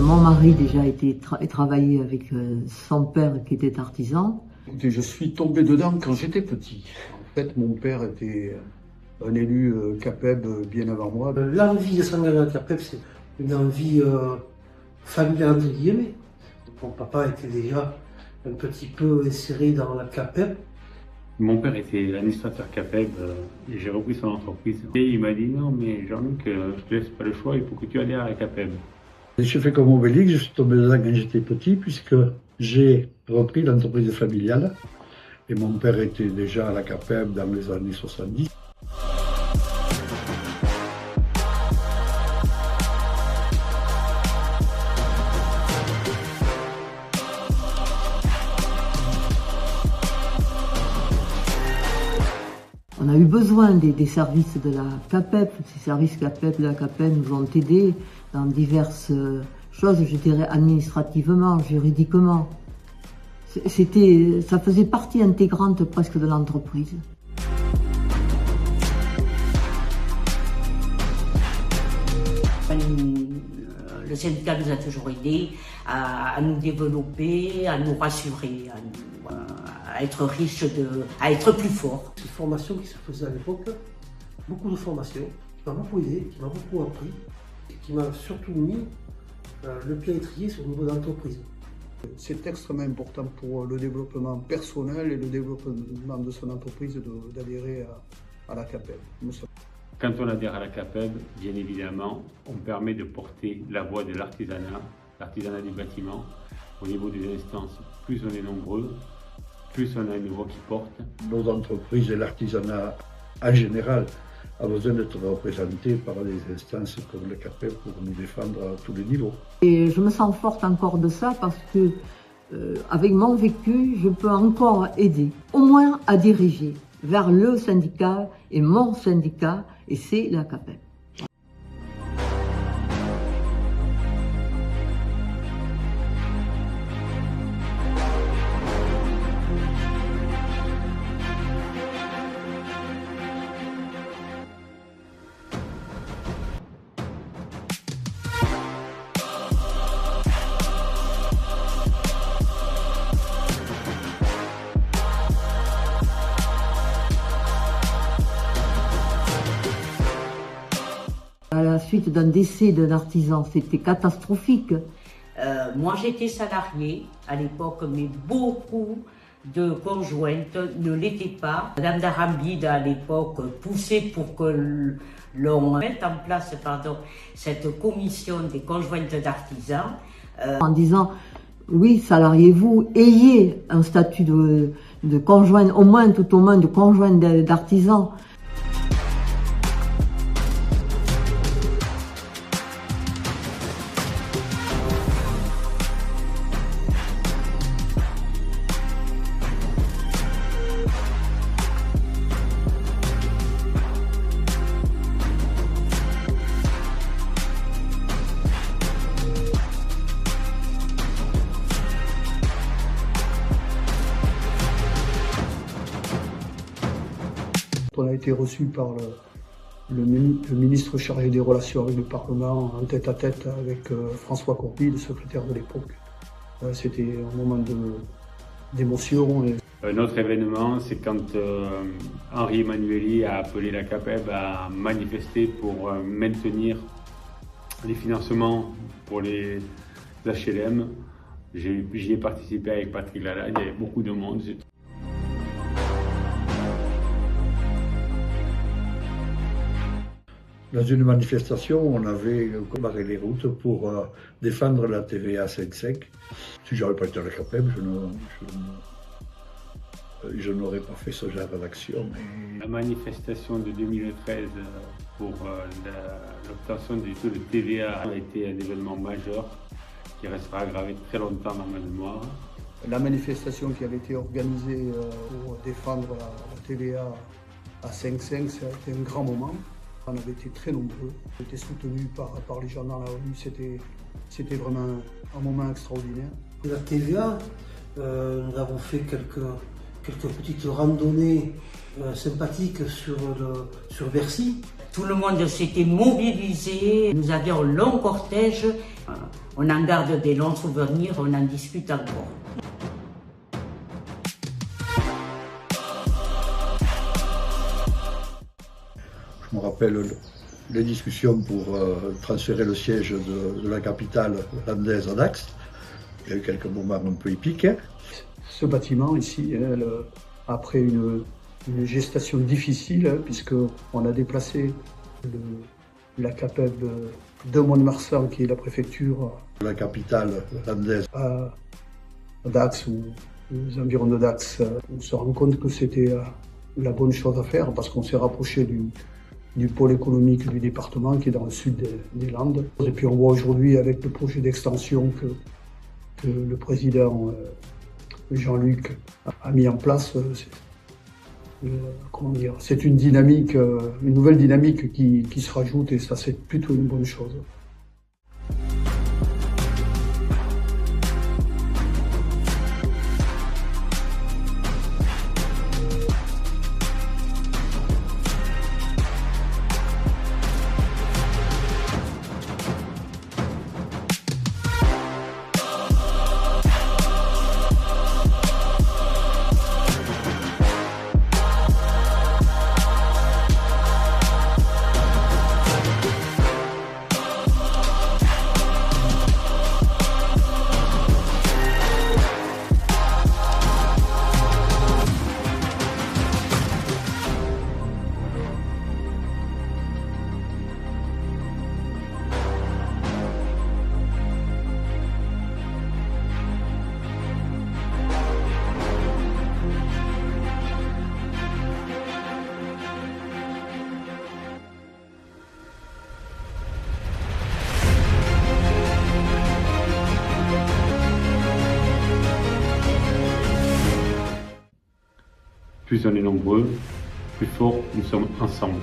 Mon mari déjà travaillé avec son père qui était artisan. Écoutez, je suis tombé dedans quand j'étais petit. En fait, mon père était un élu CAPEB bien avant moi. L'envie de s'engager à la CAPEB, c'est une envie familiale entre guillemets. Mon papa était déjà un petit peu inséré dans la CAPEB. Mon père était administrateur CAPEB et j'ai repris son entreprise. Et il m'a dit non mais Jean-Luc, je te laisse pas le choix, il faut que tu adhères à la CAPEB. J'ai fait comme Obélix, je suis tombé dedans quand j'étais petit puisque j'ai repris l'entreprise familiale et mon père était déjà à la CAPEB dans les années 70. On a eu besoin des services de la CAPEB. Ces services CAPEB de la CAPEB nous ont aidés dans diverses choses, je dirais administrativement, juridiquement. Ça faisait partie intégrante presque de l'entreprise. Le syndicat nous a toujours aidés à nous développer, à nous rassurer, à être riches, à être plus forts. Ces formations qui se faisaient à l'époque, beaucoup de formations, qui m'ont beaucoup aidé, qui m'ont beaucoup appris, et qui m'a surtout mis le pied à l'étrier sur le niveau d'entreprise. C'est extrêmement important pour le développement personnel et le développement de son entreprise d'adhérer à la CAPEB. Quand on adhère à la CAPEB, bien évidemment, on permet de porter la voix de l'artisanat du bâtiment. Au niveau des instances, plus on est nombreux, plus on a une voix qui porte. Nos entreprises et l'artisanat en général a besoin d'être représentés par des instances comme la CAPEB pour nous défendre à tous les niveaux. Et je me sens forte encore de ça parce que, avec mon vécu, je peux encore aider, au moins à diriger vers le syndicat et mon syndicat, et c'est la CAPEB. À la suite d'un décès d'un artisan, c'était catastrophique. Moi j'étais salariée à l'époque, mais beaucoup de conjointes ne l'étaient pas. Madame Darambide à l'époque poussait pour que l'on mette en place cette commission des conjointes d'artisans. En disant, oui, salariez-vous, ayez un statut de conjoint, tout au moins de conjoint d'artisan. On a été reçu par le ministre chargé des relations avec le Parlement en tête-à-tête avec François Courby, le secrétaire de l'époque. C'était un moment d'émotion. Un autre événement, c'est quand Henri Emmanuelli a appelé la CAPEB à manifester pour maintenir les financements pour les HLM. J'y ai participé avec Patrick Lalade, il y avait beaucoup de monde. Dans une manifestation, on avait barré les routes pour défendre la TVA 5.5. Si j'avais pas été à la CAPEB, je n'aurais pas fait ce genre d'action. Mais... La manifestation de 2013 pour l'obtention du taux de TVA a été un événement majeur qui restera gravé très longtemps dans ma mémoire. La manifestation qui avait été organisée pour défendre la TVA à 5.5, ça a été un grand moment. On avait été très nombreux, on était soutenus par les gens dans la rue, c'était vraiment un moment extraordinaire. La TVA, nous avons fait quelques petites randonnées sympathiques sur Bercy. Tout le monde s'était mobilisé. Nous avions un long cortège. On en garde des longs souvenirs, on en discute encore. Je me rappelle les discussions pour transférer le siège de la capitale landaise à Dax. Il y a eu quelques moments un peu épiques. Ce bâtiment ici, après une gestation difficile, puisqu'on a déplacé la CAPEB de Mont-de-Marsan, qui est la préfecture, La capitale landaise. à Dax ou aux environs de Dax. On se rend compte que c'était la bonne chose à faire parce qu'on s'est rapproché du pôle économique du département qui est dans le sud des Landes. Et puis on voit aujourd'hui avec le projet d'extension que le président Jean-Luc a mis en place, c'est une dynamique, une nouvelle dynamique qui se rajoute et ça c'est plutôt une bonne chose. Plus on est nombreux, plus fort nous sommes ensemble.